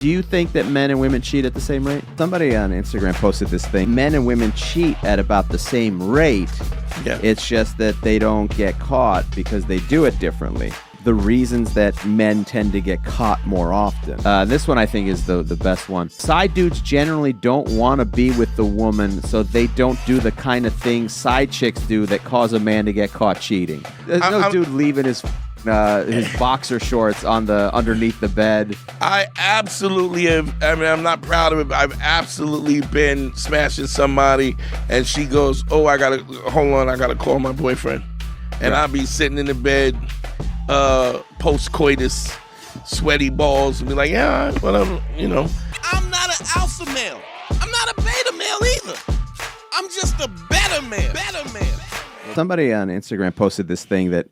Do you think that men and women cheat at the same rate? Somebody on Instagram posted this thing. Men and women cheat at about the same rate. Yeah. It's just that they don't get caught because they do it differently. The reasons that men tend to get caught more often. This one I think is the best one. Side dudes generally don't want to be with the woman, so they don't do the kind of things side chicks do that cause a man to get caught cheating. There's no dude leaving his boxer shorts on the underneath the bed. I absolutely have. I mean, I'm not proud of it, but I've absolutely been smashing somebody, and she goes, "Oh, I gotta call my boyfriend," and I'll be sitting in the bed, post-coitus, sweaty balls, and be like, "Yeah, whatever," you know. I'm not an alpha male. I'm not a beta male either. I'm just a better man. Somebody on Instagram posted this thing that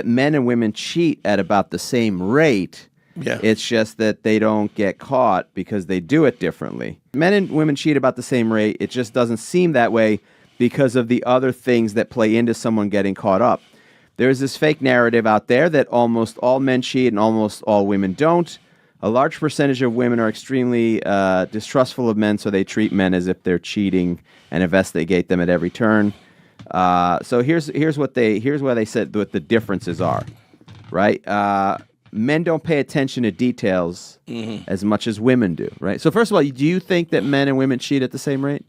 men and women cheat at about the same rate. Yeah. It's just that they don't get caught because they do it differently. Men and women cheat about the same rate. It just doesn't seem that way because of the other things that play into someone getting caught up. There's this fake narrative out there that almost all men cheat and almost all women don't. A large percentage of women are extremely distrustful of men, so they treat men as if they're cheating and investigate them at every turn. So here's where they said what the differences are, right? Men don't pay attention to details as much as women do, right? So first of all, do you think that men and women cheat at the same rate?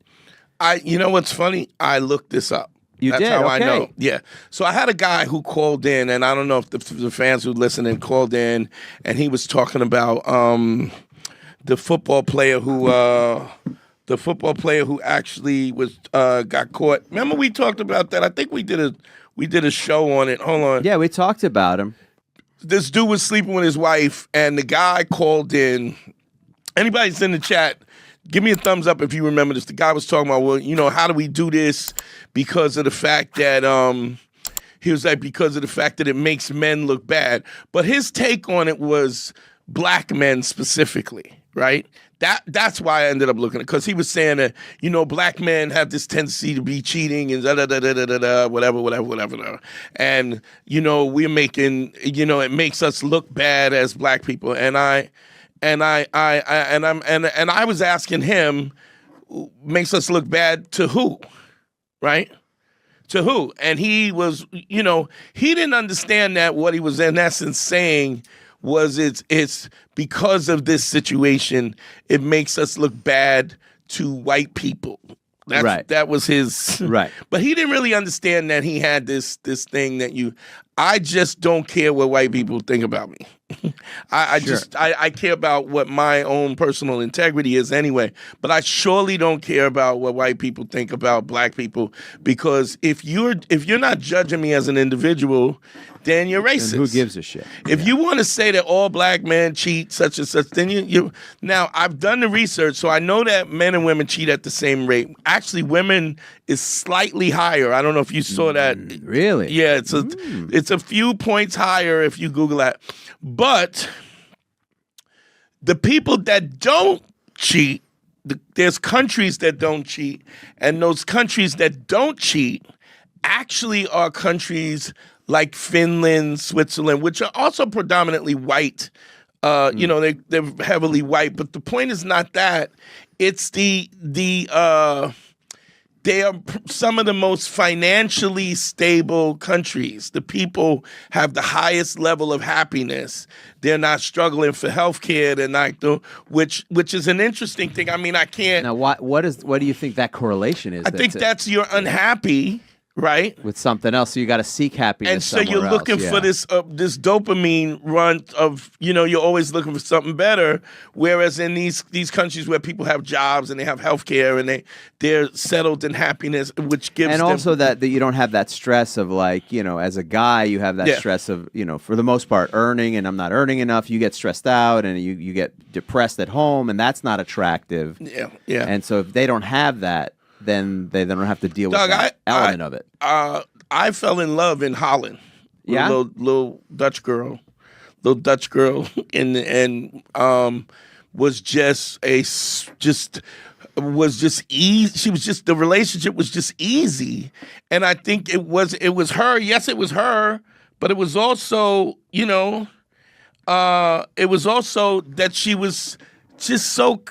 You know what's funny? I looked this up. That's did? How okay. I know. Yeah. So I had a guy who called in, and I don't know if the fans who listening called in, and he was talking about the football player who actually was got caught. Remember we talked about that? I think we did a show on it. Hold on. Yeah, we talked about him. This dude was sleeping with his wife, and the guy called in. Anybody's in the chat, give me a thumbs up if you remember this. The guy was talking about, well, you know, how do we do this because of the fact that he was like, because of the fact that it makes men look bad. But his take on it was black men specifically, right? That's why I ended up looking at it, because he was saying that, you know, black men have this tendency to be cheating and whatever. And, you know, we're making, you know, it makes us look bad as black people. And I was asking him, makes us look bad to who? Right? To who? And he was, you know, he didn't understand that what he was in essence saying was it's because of this situation, it makes us look bad to white people. Right. That was his right. But he didn't really understand that he had this thing that I just don't care what white people think about me. I care about what my own personal integrity is anyway. But I surely don't care about what white people think about black people, because if you're not judging me as an individual, then you're racist. And who gives a shit? If you want to say that all black men cheat, such and such, then you. Now, I've done the research, so I know that men and women cheat at the same rate. Actually, women is slightly higher. I don't know if you saw that. Really? Yeah, it's a few points higher if you Google that. But the people that don't cheat, there's countries that don't cheat, and those countries that don't cheat actually are countries like Finland, Switzerland, which are also predominantly white. You know, they're heavily white. But the point is not that. It's they are some of the most financially stable countries. The people have the highest level of happiness. They're not struggling for health care. They're not which is an interesting thing. I mean, I can't. Now, what do you think that correlation is? I think that's you're unhappy, right? With something else, so you got to seek happiness. And so you're looking for this dopamine run of, you know, you're always looking for something better. Whereas in these countries where people have jobs and they have health care and they're settled in happiness, which gives and them... also that you don't have that stress of, like, you know, as a guy, you have that stress of, you know, for the most part, earning, and I'm not earning enough. You get stressed out and you get depressed at home, and that's not attractive. Yeah. And so if they don't have that, then they don't have to deal with that element of it. I fell in love in Holland with a little Dutch girl, and was just easy. She was just, the relationship was just easy, and I think it was her. Yes, it was her, but it was also, you know, it was also that she was just so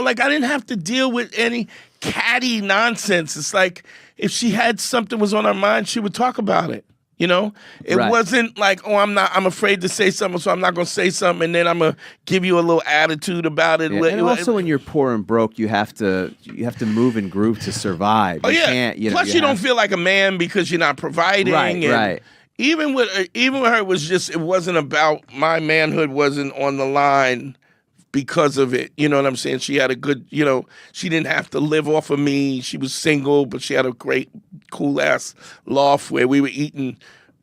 like I didn't have to deal with any catty nonsense. It's like if she had something was on her mind, she would talk about it. You know, it wasn't like, oh, I'm afraid to say something, so I'm not going to say something, and then I'm going to give you a little attitude about it. Yeah. And also, when you're poor and broke, you have to move and groove to survive. Oh, yeah. Plus, you don't feel like a man because you're not providing. Right. Even with her, it wasn't about my manhood wasn't on the line because of it. You know what I'm saying? She had a good, she didn't have to live off of me. She was single, but she had a great, cool-ass loft where we were eating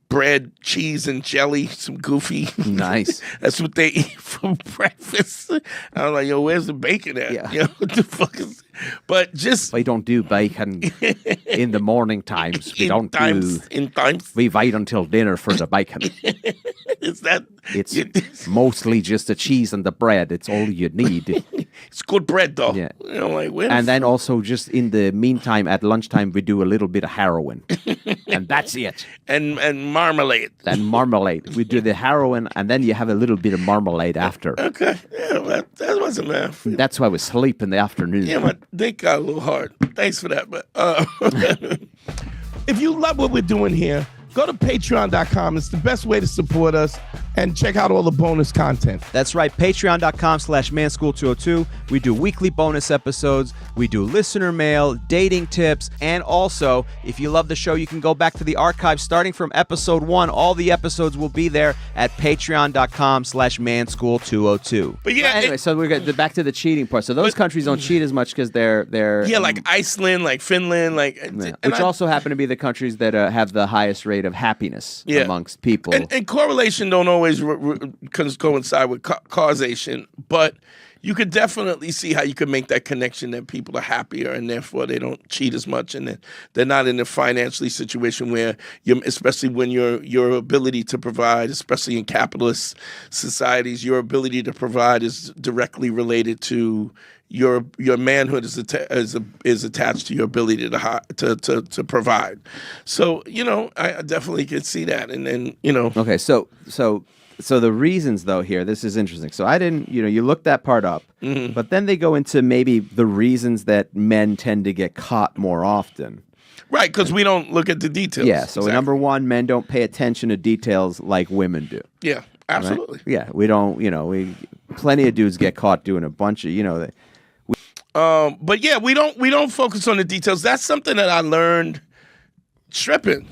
bread, cheese, and jelly, some goofy. Nice. That's what they eat for breakfast. I was like, yo, where's the bacon at? Yeah. What the fuck is... But just... We don't do bacon in the morning times. We wait until dinner for the bacon. Is that... It's mostly just the cheese and the bread. It's all you need. It's good bread, though. Yeah. And then also, just in the meantime, at lunchtime, we do a little bit of heroin. And that's it. And marmalade. And marmalade. We do the heroin, and then you have a little bit of marmalade after. Okay. Yeah, that wasn't bad. That's why we sleep in the afternoon. Yeah, my dick got a little hard. Thanks for that. But if you love what we're doing here, go to patreon.com. It's the best way to support us and check out all the bonus content. That's right. Patreon.com/manschool202. We do weekly bonus episodes. We do listener mail, dating tips, and also, if you love the show, you can go back to the archives starting from episode 1. All the episodes will be there at patreon.com/manschool202. But yeah, anyway, so we're back to the cheating part. So those countries don't cheat as much because they're like Iceland, like Finland, which also happen to be the countries that have the highest rate of happiness amongst people. And correlation don't always coincide with causation, but you could definitely see how you could make that connection that people are happier and therefore they don't cheat as much and they're not in a financially situation where especially when your ability to provide, especially in capitalist societies, your ability to provide is directly related to your manhood is attached to your ability to provide. So I definitely could see that, and then Okay, so the reasons though here, this is interesting. So I didn't, you looked that part up, but then they go into maybe the reasons that men tend to get caught more often. Right, because we don't look at the details. Yeah. So number one, men don't pay attention to details like women do. Yeah, absolutely. Right? Yeah, we don't. Plenty of dudes get caught doing a bunch of but yeah, we don't focus on the details. That's something that I learned stripping.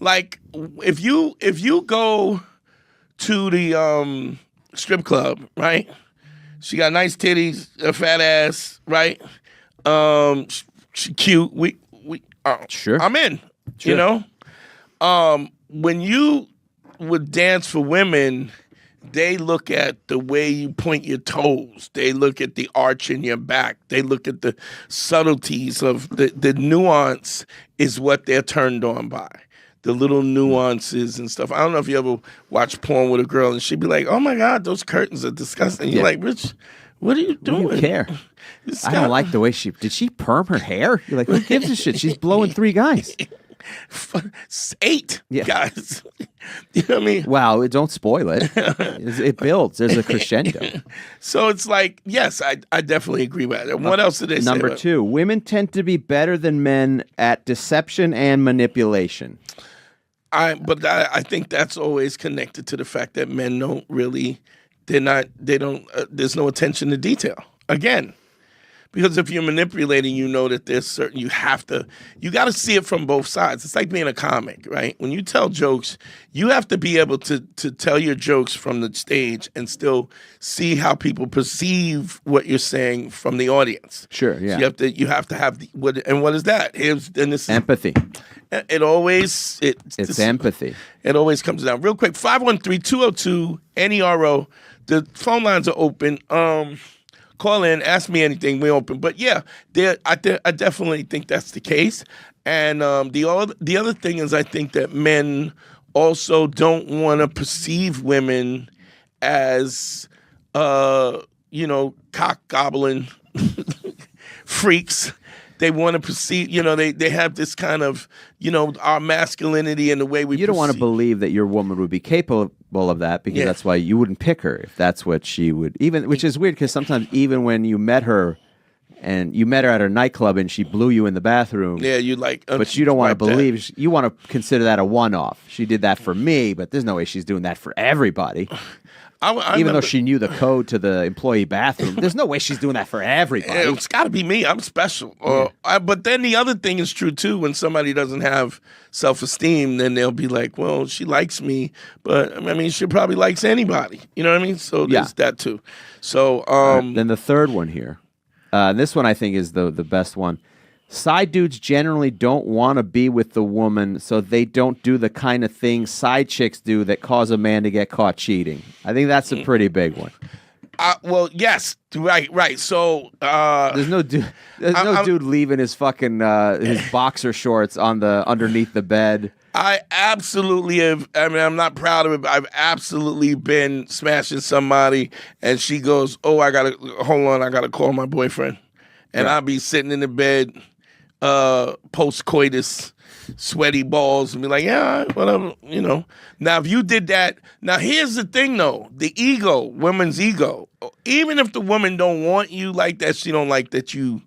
Like if you go to the strip club, right? She got nice titties, a fat ass, right? She cute. Sure. I'm in. Sure. When you would dance for women, they look at the way you point your toes. They look at the arch in your back. They look at the subtleties of the nuance is what they're turned on by. The little nuances and stuff. I don't know if you ever watch porn with a girl and she'd be like, oh my God, those curtains are disgusting. You're like, Rich, what are you doing? What do you care? I don't like the way did she perm her hair? You're like, who gives a shit? She's blowing 3 guys. 8 guys. You know what I mean? Wow, don't spoil it. It builds. There's a crescendo. So it's like, yes, I definitely agree with that. What else did they say? Number 2, women tend to be better than men at deception and manipulation. I think that's always connected to the fact that men don't really, there's no attention to detail. Again, because if you're manipulating, you know that there's certain, you got to see it from both sides. It's like being a comic, right? When you tell jokes, you have to be able to tell your jokes from the stage and still see how people perceive what you're saying from the audience. Sure, yeah. So you have to have what is that? Empathy. It's empathy. It always comes down. Real quick, 513-202-NERO. The phone lines are open. Call in, ask me anything. We're open. But yeah, I definitely think that's the case. And the other thing is I think that men also don't want to perceive women as, cock gobbling freaks. they want to perceive, they have this kind of, our masculinity and the way we You don't want to believe that your woman would be capable of that because that's why you wouldn't pick her if that's what she would, which is weird because sometimes even when you met her and you met her at her nightclub and she blew you in the bathroom. Yeah, you like. But you don't want to believe, you want to consider that a one-off. She did that for me, but there's no way she's doing that for everybody. Even though she knew the code to the employee bathroom, there's no way she's doing that for everybody. It's got to be me. I'm special. But then the other thing is true, too. When somebody doesn't have self-esteem, then they'll be like, well, she likes me. But, I mean, she probably likes anybody. You know what I mean? So there's that, too. So then the third one here. This one I think is the best one. Side dudes generally don't want to be with the woman, so they don't do the kind of things side chicks do that cause a man to get caught cheating. I think that's a pretty big one. Well, yes, right. So there's no dude leaving his fucking his boxer shorts on the underneath the bed. I absolutely have. I mean, I'm not proud of it, but I've absolutely been smashing somebody, and she goes, "Oh, I gotta call my boyfriend," and I'll be sitting in the bed, post coitus, sweaty balls, and be like, "Yeah, whatever," Now, if you did that, now here's the thing, though: the ego, women's ego. Even if the woman don't want you like that, she don't like that you.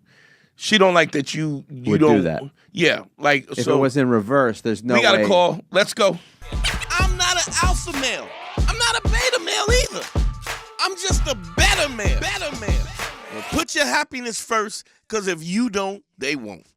She don't like that you would don't do that. Yeah, like if it was in reverse, there's no way. We got a call. Let's go. I'm not an alpha male. I'm not a beta male either. I'm just a better man. Well, put your happiness first, because if you don't, they won't.